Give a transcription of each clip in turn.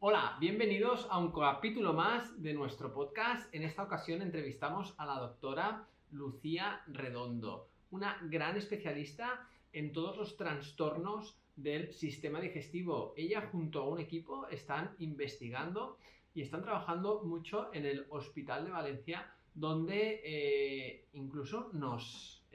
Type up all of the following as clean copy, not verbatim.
Hola, bienvenidos a un capítulo más de nuestro podcast. En esta ocasión entrevistamos a la doctora Lucía Redondo, una gran especialista en todos los trastornos del sistema digestivo. Ella junto a un equipo están investigando y están trabajando mucho en el Hospital de Valencia, donde incluso nos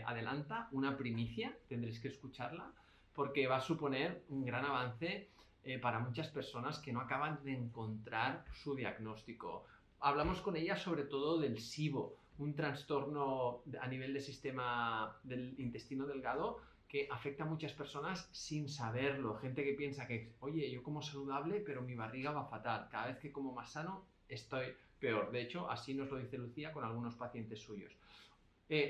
adelanta una primicia, tendréis que escucharla, porque va a suponer un gran avance para muchas personas que no acaban de encontrar su diagnóstico. Hablamos con ella sobre todo del SIBO, un trastorno a nivel del sistema del intestino delgado que afecta a muchas personas sin saberlo. Gente que piensa que, oye, yo como saludable, pero mi barriga va fatal. Cada vez que como más sano, estoy peor. De hecho, así nos lo dice Lucía con algunos pacientes suyos.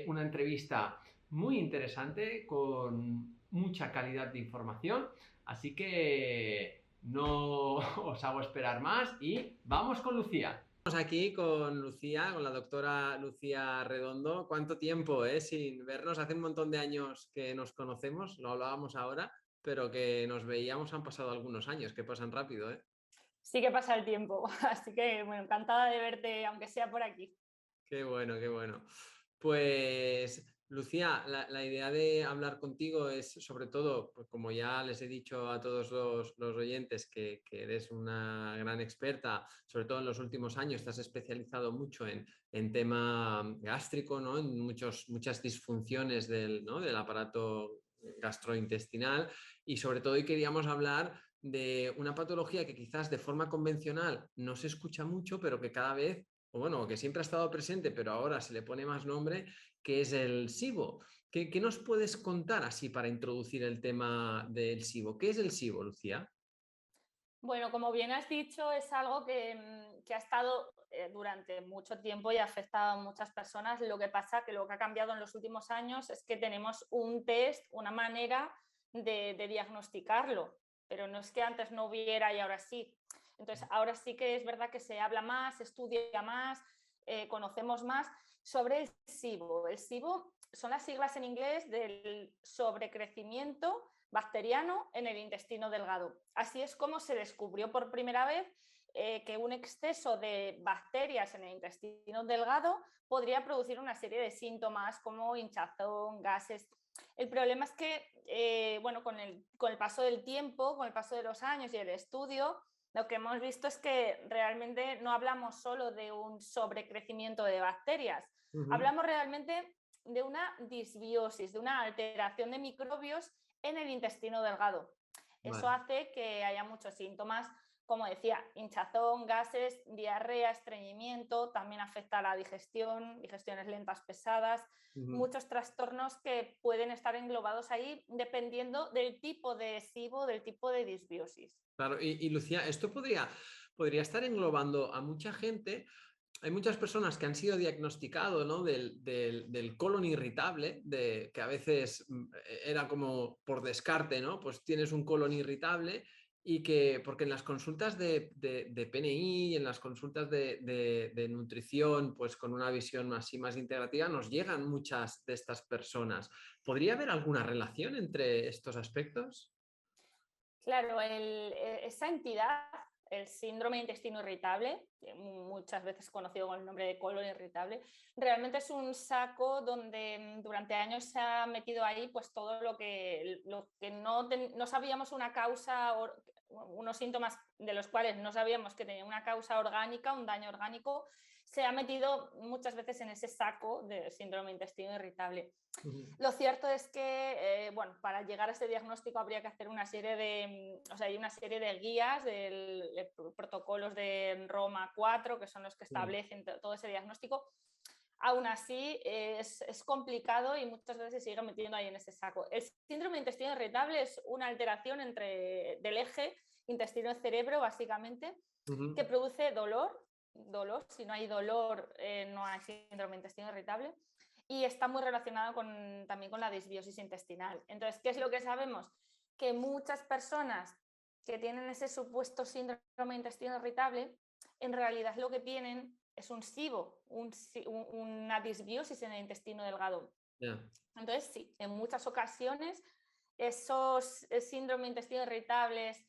Una entrevista muy interesante con mucha calidad de información, así que no os hago esperar más y vamos con Lucía. Estamos aquí con Lucía, con la doctora Lucía Redondo. ¿Cuánto tiempo sin vernos? Hace un montón de años que nos conocemos, lo hablábamos ahora, pero que nos veíamos, han pasado algunos años, que pasan rápido, ¿eh? Sí que pasa el tiempo, así que bueno, encantada de verte, aunque sea por aquí. Qué bueno, qué bueno. Pues, Lucía, la idea de hablar contigo es sobre todo, pues, como ya les he dicho a todos los oyentes, que eres una gran experta, sobre todo en los últimos años, te has especializado mucho en tema gástrico, ¿no? En muchas disfunciones ¿no? del aparato gastrointestinal y sobre todo hoy queríamos hablar de una patología que quizás de forma convencional no se escucha mucho, pero que cada vez o bueno, que siempre ha estado presente, pero ahora se le pone más nombre, que es el SIBO. ¿Qué nos puedes contar así para introducir el tema del SIBO? ¿Qué es el SIBO, Lucía? Bueno, como bien has dicho, es algo que ha estado durante mucho tiempo y ha afectado a muchas personas. Lo que pasa que lo que ha cambiado en los últimos años es que tenemos un test, una manera de diagnosticarlo, pero no es que antes no hubiera y ahora sí. Entonces, ahora sí que es verdad que se habla más, se estudia más, conocemos más sobre el SIBO. El SIBO son las siglas en inglés del sobrecrecimiento bacteriano en el intestino delgado. Así es como se descubrió por primera vez que un exceso de bacterias en el intestino delgado podría producir una serie de síntomas como hinchazón, gases. El problema es que, bueno, con el paso del tiempo, con el paso de los años y el estudio, lo que hemos visto es que realmente no hablamos solo de un sobrecrecimiento de bacterias, hablamos realmente de una disbiosis, de una alteración de microbios en el intestino delgado. Eso Vale. hace que haya muchos síntomas, como decía, hinchazón, gases, diarrea, estreñimiento, también afecta a la digestión, digestiones lentas pesadas, muchos trastornos que pueden estar englobados ahí dependiendo del tipo de SIBO, del tipo de disbiosis. Claro, y Lucía, esto podría estar englobando a mucha gente. Hay muchas personas que han sido diagnosticados, ¿no? del colon irritable, que a veces era como por descarte, ¿no? Pues tienes un colon irritable y porque en las consultas de PNI, en las consultas de nutrición, pues con una visión así más integrativa, nos llegan muchas de estas personas. ¿Podría haber alguna relación entre estos aspectos? Claro, esa entidad, el síndrome de intestino irritable, muchas veces conocido con el nombre de colon irritable, realmente es un saco donde durante años se ha metido ahí pues todo lo que no sabíamos una causa, unos síntomas de los cuales no sabíamos que tenía una causa orgánica, un daño orgánico, se ha metido muchas veces en ese saco de síndrome de intestino irritable. Lo cierto es que, bueno, para llegar a este diagnóstico habría que hacer una serie hay una serie de guías, de protocolos de Roma 4, que son los que establecen todo ese diagnóstico. Aún así, es complicado y muchas veces se sigue metiendo ahí en ese saco. El síndrome de intestino irritable es una alteración del eje intestino-cerebro, básicamente, que produce dolor. Si no hay dolor, no hay síndrome de intestino irritable. Y está muy relacionado también con la disbiosis intestinal. Entonces, ¿qué es lo que sabemos? Que muchas personas que tienen ese supuesto síndrome de intestino irritable, en realidad lo que tienen es un SIBO, una disbiosis en el intestino delgado. Yeah. Entonces, sí, en muchas ocasiones esos síndrome de intestino irritables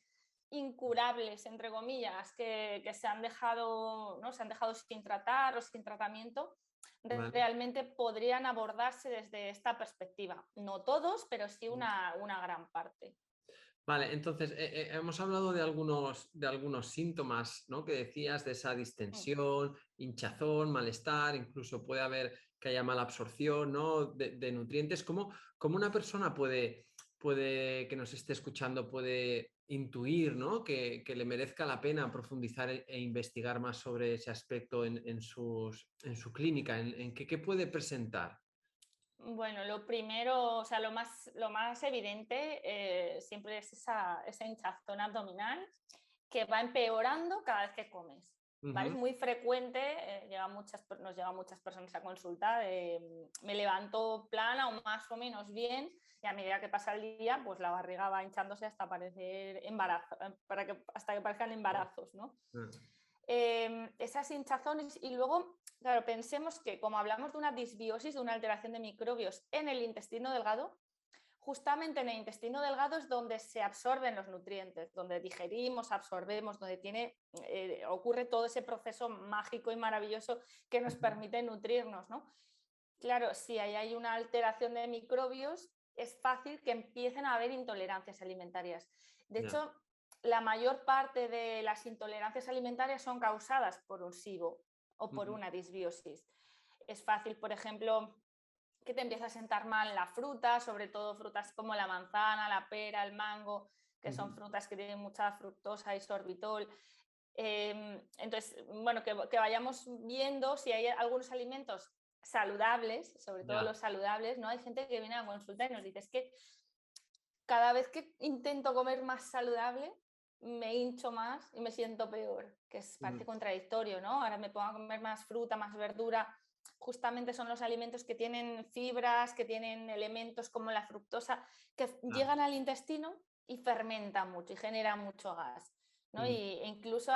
incurables, entre comillas, que se han dejado, ¿no? Se han dejado sin tratar o sin tratamiento, Vale. realmente podrían abordarse desde esta perspectiva. No todos, pero sí una gran parte. Vale, entonces hemos hablado de algunos síntomas, ¿no? Que decías de esa Mm. distensión, hinchazón, malestar, incluso puede haber que haya mala absorción, ¿no? De nutrientes. ¿Cómo una persona que nos esté escuchando, puede intuir, ¿no? Que le merezca la pena profundizar e investigar más sobre ese aspecto en su clínica? ¿Qué puede presentar? Bueno, lo primero, o sea, lo más evidente siempre es esa hinchazón abdominal que va empeorando cada vez que comes. ¿Vale? Es Ujú. muy frecuente, nos llegan muchas personas a consulta, me levanto plana o más o menos bien y a medida que pasa el día, pues la barriga va hinchándose hasta parecer embarazo, hasta que parezcan embarazos, ¿no? Ah, Esas hinchazones y luego, claro, pensemos que como hablamos de una disbiosis, de una alteración de microbios en el intestino delgado, justamente en el intestino delgado es donde se absorben los nutrientes, donde digerimos, absorbemos, donde ocurre todo ese proceso mágico y maravilloso que nos ujú. permite nutrirnos, ¿no? Claro, si ahí hay una alteración de microbios, es fácil que empiecen a haber intolerancias alimentarias. De Ya. hecho, la mayor parte de las intolerancias alimentarias son causadas por un SIBO o por Ujú. una disbiosis. Es fácil, por ejemplo, que te empiece a sentar mal la fruta, sobre todo frutas como la manzana, la pera, el mango, que son Ujú. frutas que tienen mucha fructosa y sorbitol. Entonces, bueno, que vayamos viendo si hay algunos alimentos saludables, sobre todo Ya. los saludables, ¿no? Hay gente que viene a consulta y nos dice, es que cada vez que intento comer más saludable, me hincho más y me siento peor, parece Ujú. contradictorio, ¿no? Ahora me pongo a comer más fruta, más verdura. Justamente son los alimentos que tienen fibras, que tienen elementos como la fructosa, que Claro. llegan al intestino y fermentan mucho y generan mucho gas, ¿no? Mm. E incluso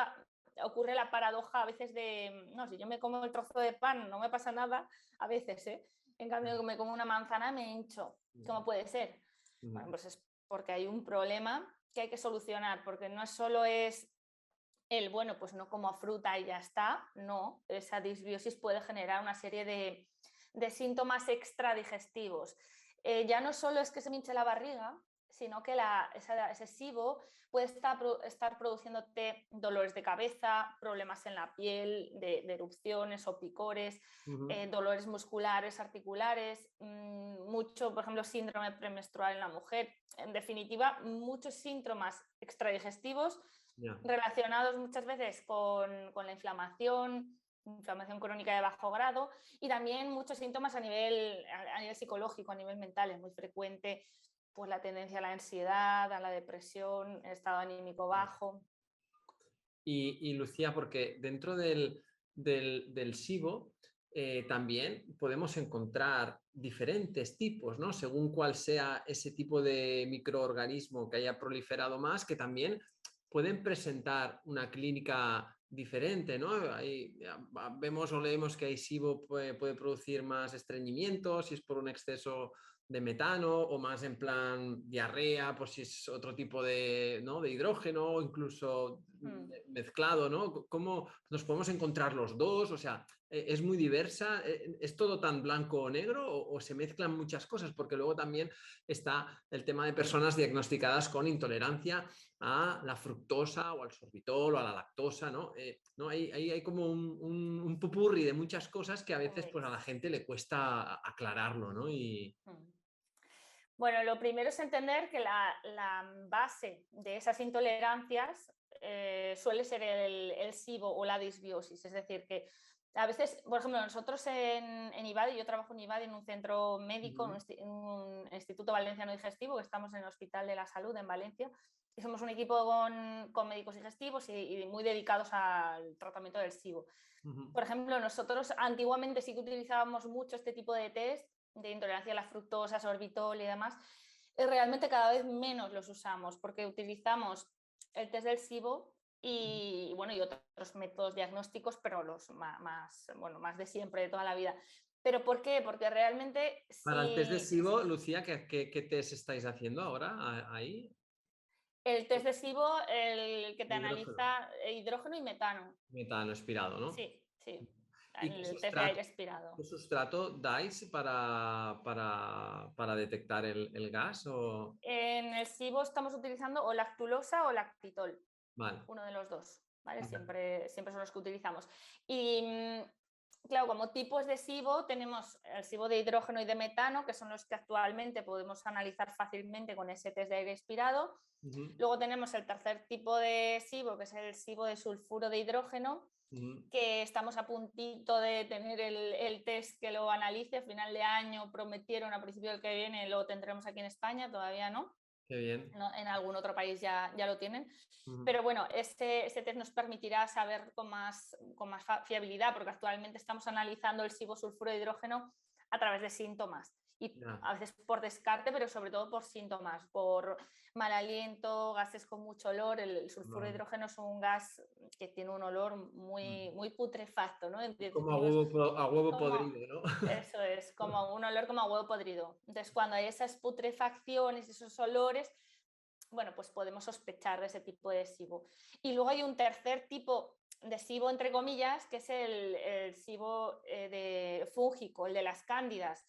ocurre la paradoja a veces de, no, si yo me como el trozo de pan no me pasa nada, a veces, ¿eh? En cambio, me como una manzana me hincho. ¿Cómo puede ser? Bueno, Ujú. pues es porque hay un problema que hay que solucionar, porque no solo es bueno, pues no como fruta y ya está, no, esa disbiosis puede generar una serie de síntomas extradigestivos. Ya no solo es que se me hinche la barriga, sino que ese SIBO puede estar produciéndote dolores de cabeza, problemas en la piel, de erupciones o picores, Ujú. dolores musculares, articulares, mucho, por ejemplo, síndrome premenstrual en la mujer. En definitiva, muchos síntomas extradigestivos Ya. relacionados muchas veces con la inflamación crónica de bajo grado y también muchos síntomas a nivel psicológico, a nivel mental. Es muy frecuente pues, la tendencia a la ansiedad, a la depresión, el estado anímico bajo. Y Lucía, porque dentro del SIBO también podemos encontrar diferentes tipos, ¿no? Según cuál sea ese tipo de microorganismo que haya proliferado más, que también pueden presentar una clínica diferente, ¿no? Vemos o leemos que hay SIBO puede producir más estreñimiento, si es por un exceso de metano, o más en plan diarrea, pues si es otro tipo de, ¿no? de hidrógeno, incluso Mm. mezclado, ¿no? ¿Cómo nos podemos encontrar los dos? O sea, es muy diversa. ¿Es todo tan blanco o negro o se mezclan muchas cosas? Porque luego también está el tema de personas diagnosticadas con intolerancia a la fructosa o al sorbitol o a la lactosa, ¿no? ¿No? Hay como un pupurri de muchas cosas que a veces pues, a la gente le cuesta aclararlo, ¿no? Mm. Bueno, lo primero es entender que la base de esas intolerancias suele ser el SIBO o la disbiosis. Es decir, que a veces, por ejemplo, nosotros en IBADI, yo trabajo en IBADI en un centro médico, Ujú. en un Instituto Valenciano Digestivo, que estamos en el Hospital de la Salud en Valencia, y somos un equipo con médicos digestivos y muy dedicados al tratamiento del SIBO. Ujú. Por ejemplo, nosotros antiguamente sí que utilizábamos mucho este tipo de test de intolerancia a la fructosa, sorbitol y demás. Realmente cada vez menos los usamos porque utilizamos el test del SIBO y, bueno, y otros métodos diagnósticos, pero los bueno, más de siempre, de toda la vida. ¿Pero por qué? Porque realmente Para el test de si SIBO, Lucía, ¿qué test estáis haciendo ahora ahí? El test de SIBO, el que te Hidrógeno. analiza hidrógeno y metano. Metano expirado, ¿no? Sí, sí. ¿Y El test de aire expirado. qué sustrato dais para detectar el gas? O... En el SIBO estamos utilizando o lactulosa o lactitol, Vale. uno de los dos, ¿vale? Vale. Siempre son los que utilizamos. Y claro, como tipos de SIBO tenemos el SIBO de hidrógeno y de metano, que son los que actualmente podemos analizar fácilmente con ese test de aire expirado. Luego tenemos el tercer tipo de SIBO, que es el SIBO de sulfuro de hidrógeno, que estamos a puntito de tener el test que lo analice. A final de año prometieron, a principio del que viene lo tendremos aquí en España, todavía no. Qué bien. ¿No? En algún otro país ya lo tienen. Pero bueno, este test nos permitirá saber con más fiabilidad, porque actualmente estamos analizando el SIBO sulfuro de hidrógeno a través de síntomas. Y a veces por descarte, pero sobre todo por síntomas, por mal aliento, gases con mucho olor. El sulfuro de hidrógeno es un gas que tiene un olor muy putrefacto, ¿no? Como Decimos, a huevo como, podrido, ¿no? eso es, como un olor como a huevo podrido. Entonces, cuando hay esas putrefacciones, esos olores, bueno, pues podemos sospechar de ese tipo de SIBO. Y luego hay un tercer tipo de SIBO, entre comillas, que es el SIBO de fúngico, el de las cándidas,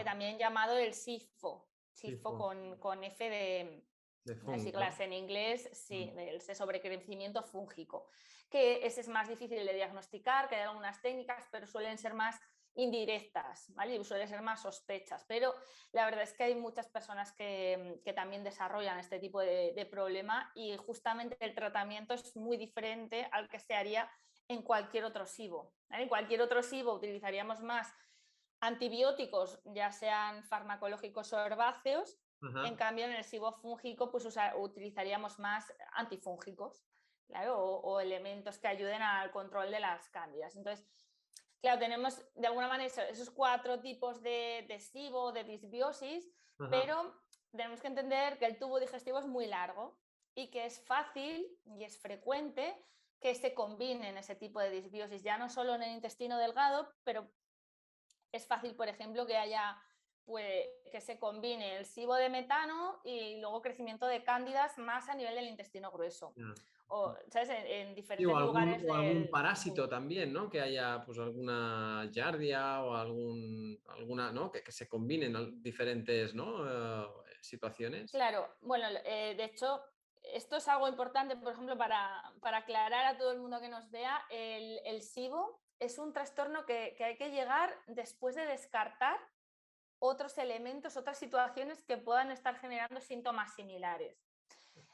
también llamado el SIFO, SIFO con F de las fungo, siglas ¿no? en inglés, sí, del sobrecrecimiento fúngico, que ese es más difícil de diagnosticar, que hay algunas técnicas, pero suelen ser más indirectas, ¿vale? Y suelen ser más sospechas, pero la verdad es que hay muchas personas que también desarrollan este tipo de problema y justamente el tratamiento es muy diferente al que se haría en cualquier otro SIBO, ¿vale? En cualquier otro SIBO utilizaríamos más antibióticos, ya sean farmacológicos o herbáceos. En cambio, en el SIBO fúngico pues utilizaríamos más antifúngicos, claro, o elementos que ayuden al control de las cándidas. Entonces, claro, tenemos de alguna manera esos 4 tipos de SIBO, de disbiosis, pero tenemos que entender que el tubo digestivo es muy largo y que es fácil y es frecuente que se combinen ese tipo de disbiosis, ya no solo en el intestino delgado, pero es fácil, por ejemplo, que haya pues, que se combine el SIBO de metano y luego crecimiento de cándidas más a nivel del intestino grueso. O, ¿sabes? En diferentes lugares o algún del parásito tubo. también, ¿no? Que haya pues alguna giardia o alguna, ¿no? Que se combinen diferentes, ¿no? Situaciones. Claro, bueno, de hecho, esto es algo importante, por ejemplo, para aclarar a todo el mundo que nos vea, el SIBO es un trastorno que hay que llegar después de descartar otros elementos, otras situaciones que puedan estar generando síntomas similares.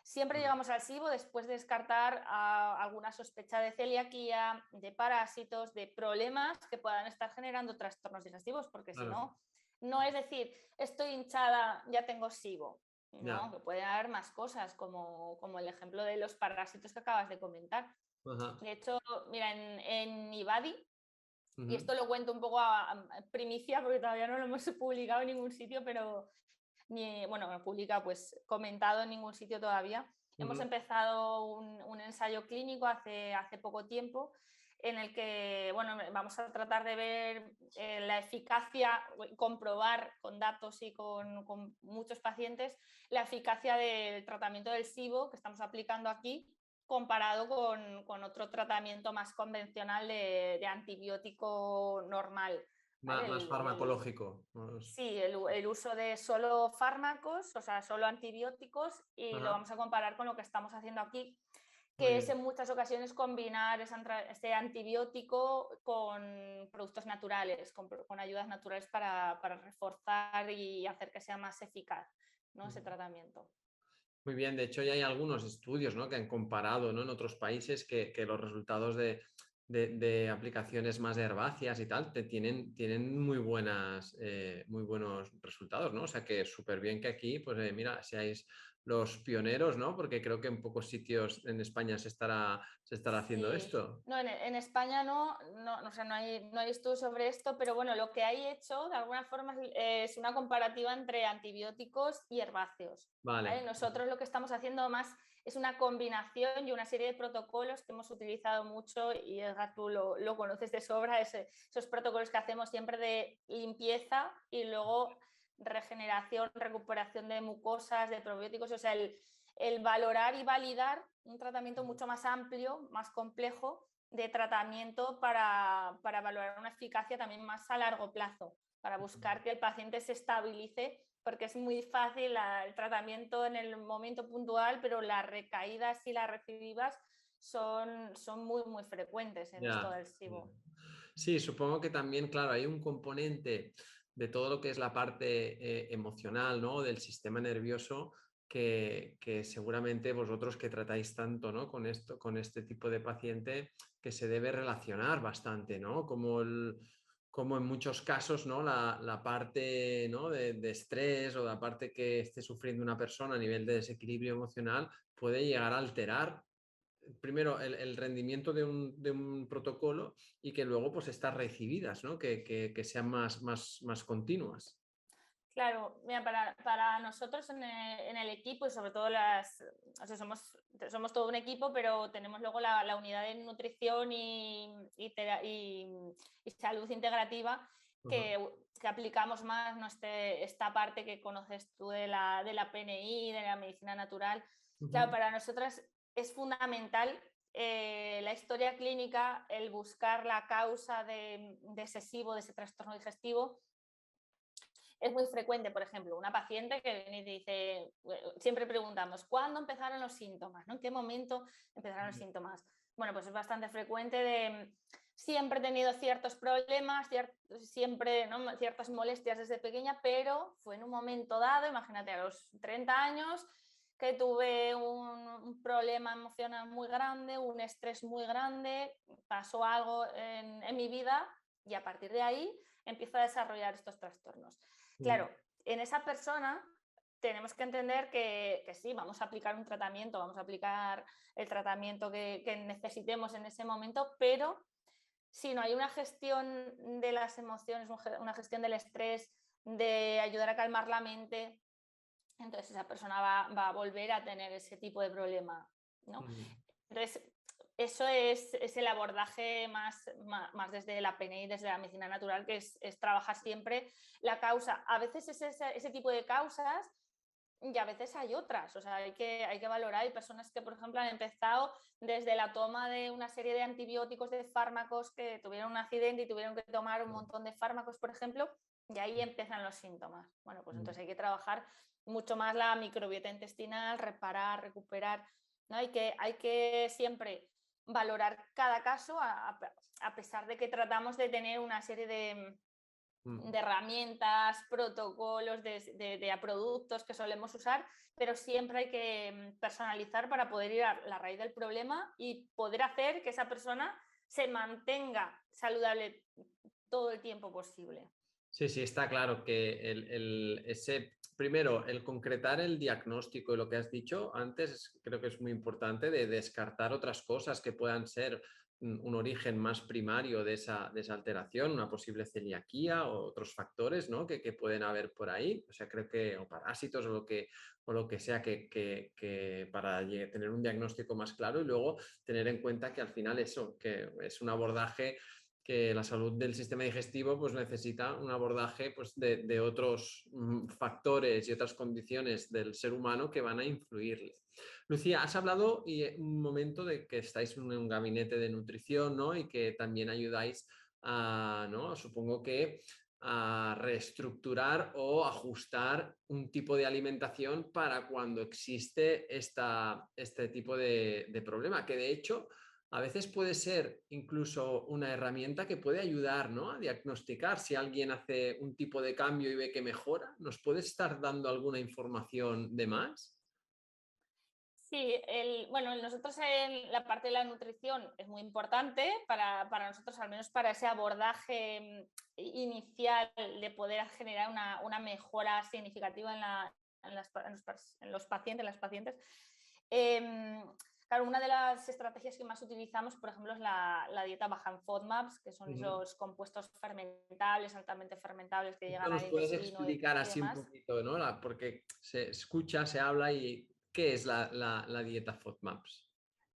Siempre llegamos al SIBO después de descartar alguna sospecha de celiaquía, de parásitos, de problemas que puedan estar generando trastornos digestivos, porque si no, no es decir, estoy hinchada, ya tengo SIBO. No, que puede haber más cosas, como el ejemplo de los parásitos que acabas de comentar. De hecho, mira, en Ibadi, y esto lo cuento un poco a primicia porque todavía no lo hemos publicado en ningún sitio, pero publicado, pues comentado en ningún sitio todavía. Hemos empezado un ensayo clínico hace poco tiempo en el que vamos a tratar de ver la eficacia, comprobar con datos y con muchos pacientes la eficacia del tratamiento del SIBO que estamos aplicando aquí comparado con otro tratamiento más convencional de antibiótico normal. ¿Vale? Más farmacológico. Sí, el uso de solo fármacos, o sea, solo antibióticos, y lo vamos a comparar con lo que estamos haciendo aquí, que es en muchas ocasiones combinar ese antibiótico con productos naturales, con ayudas naturales para reforzar y hacer que sea más eficaz, ¿no? Ese tratamiento. Muy bien, de hecho ya hay algunos estudios, ¿no? Que han comparado, ¿no? En otros países que los resultados de aplicaciones más herbáceas y tal tienen muy buenos resultados, ¿no? O sea que súper bien que aquí, pues mira, seáis los pioneros, ¿no? Porque creo que en pocos sitios en España se estará haciendo Sí, esto. no, en España no, o sea, no hay estudios sobre esto, pero bueno, lo que hay hecho de alguna forma es una comparativa entre antibióticos y herbáceos. Vale. ¿Vale? Nosotros lo que estamos haciendo más es una combinación y una serie de protocolos que hemos utilizado mucho, y Edgar, tú lo conoces de sobra, esos protocolos que hacemos siempre de limpieza y luego regeneración, recuperación de mucosas, de probióticos, o sea, el valorar y validar un tratamiento mucho más amplio, más complejo de tratamiento para valorar una eficacia también más a largo plazo, para buscar que el paciente se estabilice, porque es muy fácil el tratamiento en el momento puntual, pero las recaídas y las recidivas son muy, muy frecuentes en esto Ya. del SIBO. Sí, supongo que también, claro, hay un componente de todo lo que es la parte emocional, ¿no? Del sistema nervioso que seguramente vosotros que tratáis tanto, ¿no? Con esto, con este tipo de paciente, que se debe relacionar bastante, ¿no? Como en muchos casos, ¿no? La parte, ¿no? de estrés o la parte que esté sufriendo una persona a nivel de desequilibrio emocional puede llegar a alterar primero el rendimiento de un protocolo y que luego pues estas recibidas, ¿no? Que sean más continuas. Claro, mira, para nosotros en el equipo y sobre todo o sea, somos todo un equipo, pero tenemos luego la unidad de nutrición y salud integrativa Ajá. que aplicamos más, ¿no? Esta parte que conoces tú de la PNI, de la medicina natural. Claro, Ujú. para nosotras es fundamental la historia clínica, el buscar la causa de ese SIBO, de ese trastorno digestivo. Es muy frecuente, por ejemplo, una paciente que viene y dice, siempre preguntamos, ¿cuándo empezaron los síntomas? ¿No? ¿En qué momento empezaron los síntomas? Bueno, pues es bastante frecuente de siempre he tenido ciertos problemas, siempre, ¿no? Ciertas molestias desde pequeña, pero fue en un momento dado, imagínate a los 30 años, que tuve un problema emocional muy grande, un estrés muy grande, pasó algo en mi vida y a partir de ahí empiezo a desarrollar estos trastornos. Mm. Claro, en esa persona tenemos que entender que sí, vamos a aplicar un tratamiento, vamos a aplicar el tratamiento que necesitemos en ese momento, pero si no hay una gestión de las emociones, una gestión del estrés, de ayudar a calmar la mente, entonces esa persona va a volver a tener ese tipo de problema, ¿no? Mm. Entonces, eso es el abordaje más desde la PNI, desde la medicina natural, que es trabajar siempre la causa. A veces es ese tipo de causas y a veces hay otras. O sea, hay que valorar. Hay personas que, por ejemplo, han empezado desde la toma de una serie de antibióticos, de fármacos, que tuvieron un accidente y tuvieron que tomar un montón de fármacos, por ejemplo, y ahí empiezan los síntomas. Bueno, pues Mm. entonces hay que trabajar mucho más la microbiota intestinal, reparar, recuperar, ¿no? Hay que siempre valorar cada caso a pesar de que tratamos de tener una serie Mm. de herramientas, protocolos, de productos que solemos usar, pero siempre hay que personalizar para poder ir a la raíz del problema y poder hacer que esa persona se mantenga saludable todo el tiempo posible. Sí, sí, está claro que primero, el concretar el diagnóstico y lo que has dicho antes, creo que es muy importante de descartar otras cosas que puedan ser un origen más primario de esa alteración, una posible celiaquía o otros factores, ¿no? que pueden haber por ahí, o sea, creo que, o parásitos o lo que sea que para tener un diagnóstico más claro y luego tener en cuenta que al final eso, que es un abordaje que la salud del sistema digestivo pues necesita un abordaje pues, de otros factores y otras condiciones del ser humano que van a influirle. Lucía, has hablado y un momento de que estáis en un gabinete de nutrición, ¿no? Y que también ayudáis a, ¿no? Supongo que a reestructurar o ajustar un tipo de alimentación para cuando existe este tipo de problema, que de hecho a veces puede ser incluso una herramienta que puede ayudar, ¿no? A diagnosticar si alguien hace un tipo de cambio y ve que mejora. ¿Nos puede estar dando alguna información de más? Sí, bueno, nosotros en la parte de la nutrición es muy importante para nosotros, al menos para ese abordaje inicial de poder generar una mejora significativa en los pacientes, las pacientes. Claro, una de las estrategias que más utilizamos, por ejemplo, es la dieta baja en FODMAPs, que son Ujú. esos compuestos fermentables, altamente fermentables que Esto llegan nos al puedes intestino explicar y así un demás. poquito, ¿no? Porque se escucha, se habla y ¿qué es la dieta FODMAPs?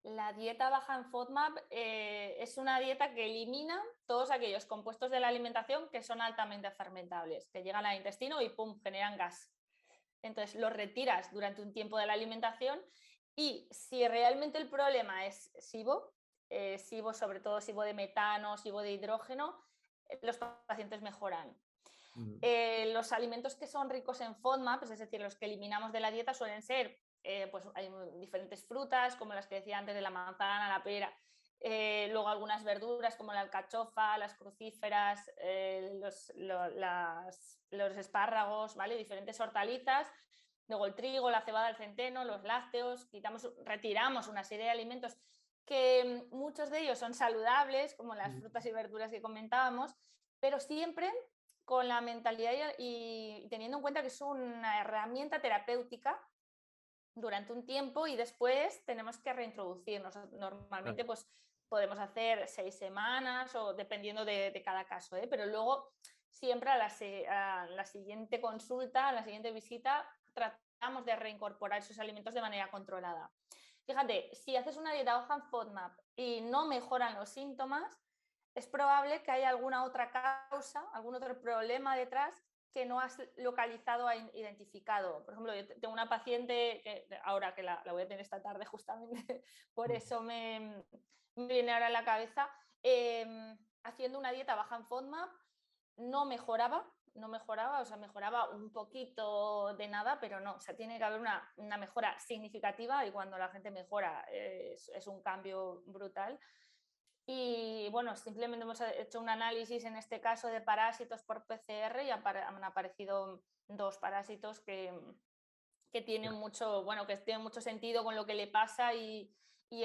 La dieta baja en FODMAP es una dieta que elimina todos aquellos compuestos de la alimentación que son altamente fermentables, que llegan al intestino y ¡pum!, generan gas. Entonces lo retiras durante un tiempo de la alimentación y si realmente el problema es SIBO, SIBO sobre todo SIBO de metano, SIBO de hidrógeno, los pacientes mejoran. Los alimentos que son ricos en FODMAP, es decir, los que eliminamos de la dieta, suelen ser, pues hay diferentes frutas, como las que decía antes de la manzana, la pera, luego algunas verduras como la alcachofa, las crucíferas, los espárragos, ¿vale? Diferentes hortalizas, luego el trigo, la cebada, el centeno, los lácteos, retiramos una serie de alimentos que muchos de ellos son saludables, como las frutas y verduras que comentábamos, pero siempre con la mentalidad y teniendo en cuenta que es una herramienta terapéutica durante un tiempo y después tenemos que reintroducirnos. Normalmente pues podemos hacer 6 semanas o dependiendo de cada caso, ¿eh? Pero luego siempre a la siguiente consulta, a la siguiente visita, tratamos de reincorporar esos alimentos de manera controlada. Fíjate, si haces una dieta baja en FODMAP y no mejoran los síntomas, es probable que haya alguna otra causa, algún otro problema detrás que no has localizado o identificado. Por ejemplo, yo tengo una paciente, que ahora que la voy a tener esta tarde justamente, por eso me viene ahora a la cabeza, haciendo una dieta baja en FODMAP, no mejoraba, o sea, mejoraba un poquito de nada, pero no, o sea, tiene que haber una mejora significativa y cuando la gente mejora es un cambio brutal. Y bueno, simplemente hemos hecho un análisis en este caso de parásitos por PCR y han aparecido 2 parásitos que tienen mucho, bueno, que tienen mucho sentido con lo que le pasa y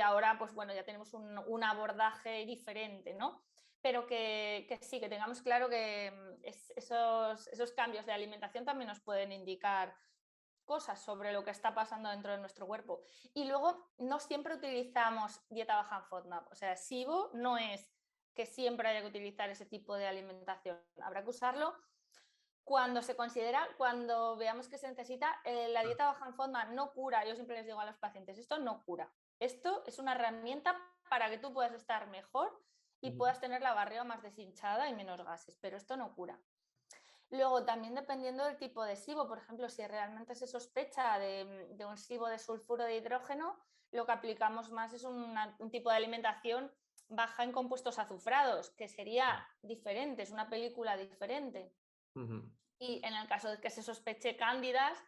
ahora pues bueno, ya tenemos un abordaje diferente, ¿no? Pero que sí, que tengamos claro que esos cambios de alimentación también nos pueden indicar cosas sobre lo que está pasando dentro de nuestro cuerpo. Y luego no siempre utilizamos dieta baja en FODMAP. O sea, SIBO no es que siempre haya que utilizar ese tipo de alimentación. Habrá que usarlo cuando se considera, cuando veamos que se necesita. La dieta baja en FODMAP no cura. Yo siempre les digo a los pacientes, esto no cura. Esto es una herramienta para que tú puedas estar mejor y puedas tener la barriga más deshinchada y menos gases, pero esto no cura. Luego, también dependiendo del tipo de SIBO, por ejemplo, si realmente se sospecha de un SIBO de sulfuro de hidrógeno, lo que aplicamos más es un tipo de alimentación baja en compuestos azufrados, que sería diferente, es una película diferente. Y en el caso de que se sospeche cándidas,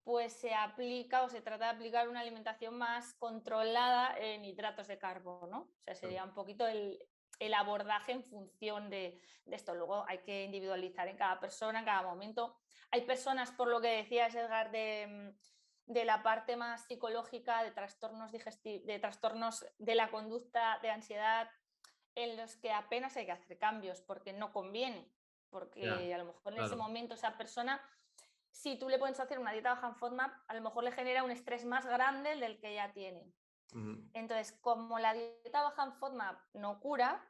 pues se aplica o se trata de aplicar una alimentación más controlada en hidratos de carbono. O sea, sería un poquito el abordaje en función de esto. Luego hay que individualizar en cada persona, en cada momento. Hay personas, por lo que decías, Edgar, de la parte más psicológica, de trastornos de trastornos de la conducta, de ansiedad, en los que apenas hay que hacer cambios porque no conviene, porque a lo mejor en ese momento esa persona, si tú le puedes hacer una dieta baja en FODMAP, a lo mejor le genera un estrés más grande del que ya tiene. Entonces, como la dieta baja en FODMAP no cura,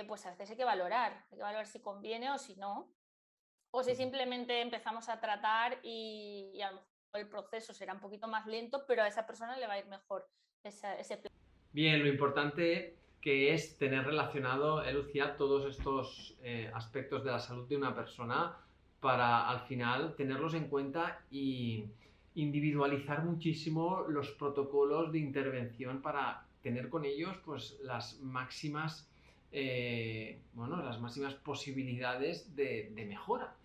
pues a veces hay que valorar si conviene o si no, o si simplemente empezamos a tratar y a lo mejor el proceso será un poquito más lento, pero a esa persona le va a ir mejor ese plan. Bien, lo importante que es tener relacionado, Lucía, todos estos aspectos de la salud de una persona para al final tenerlos en cuenta y individualizar muchísimo los protocolos de intervención para tener con ellos pues las máximas posibilidades de mejora.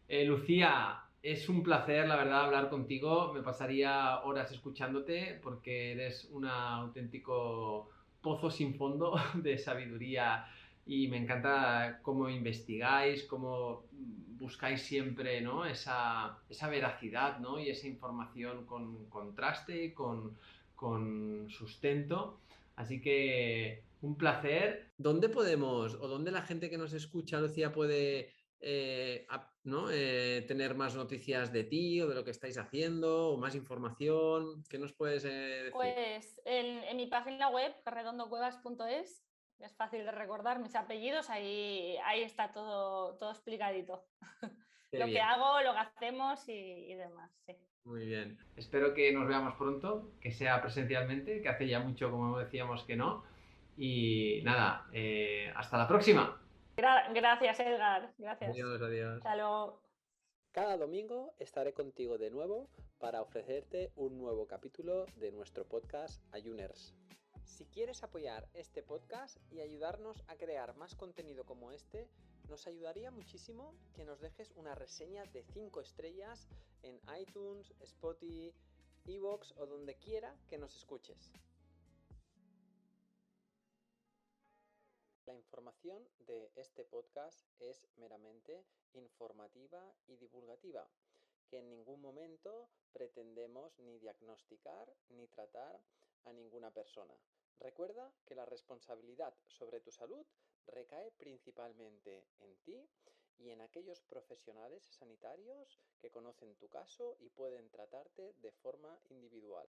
Lucía, es un placer, la verdad, hablar contigo. Me pasaría horas escuchándote porque eres un auténtico pozo sin fondo de sabiduría y me encanta cómo investigáis, cómo buscáis siempre, ¿no? esa veracidad, ¿no? Y esa información con contraste, con sustento. Así que un placer. ¿Dónde podemos o dónde la gente que nos escucha, Lucía, puede tener más noticias de ti o de lo que estáis haciendo o más información? ¿Qué nos puedes decir? Pues en mi página web, redondocuevas.es, es fácil de recordar mis apellidos, ahí está todo explicadito. Lo que hago, lo que hacemos y demás, sí. Muy bien. Espero que nos veamos pronto, que sea presencialmente, que hace ya mucho, como decíamos, que no. Y nada, hasta la próxima. Gracias, Edgar. Gracias. Adiós, adiós. Hasta luego. Cada domingo estaré contigo de nuevo para ofrecerte un nuevo capítulo de nuestro podcast Ayuners. Si quieres apoyar este podcast y ayudarnos a crear más contenido como este, nos ayudaría muchísimo que nos dejes una reseña de 5 estrellas en iTunes, Spotify, iVoox o donde quiera que nos escuches. La información de este podcast es meramente informativa y divulgativa, que en ningún momento pretendemos ni diagnosticar ni tratar a ninguna persona. Recuerda que la responsabilidad sobre tu salud recae principalmente en ti y en aquellos profesionales sanitarios que conocen tu caso y pueden tratarte de forma individual.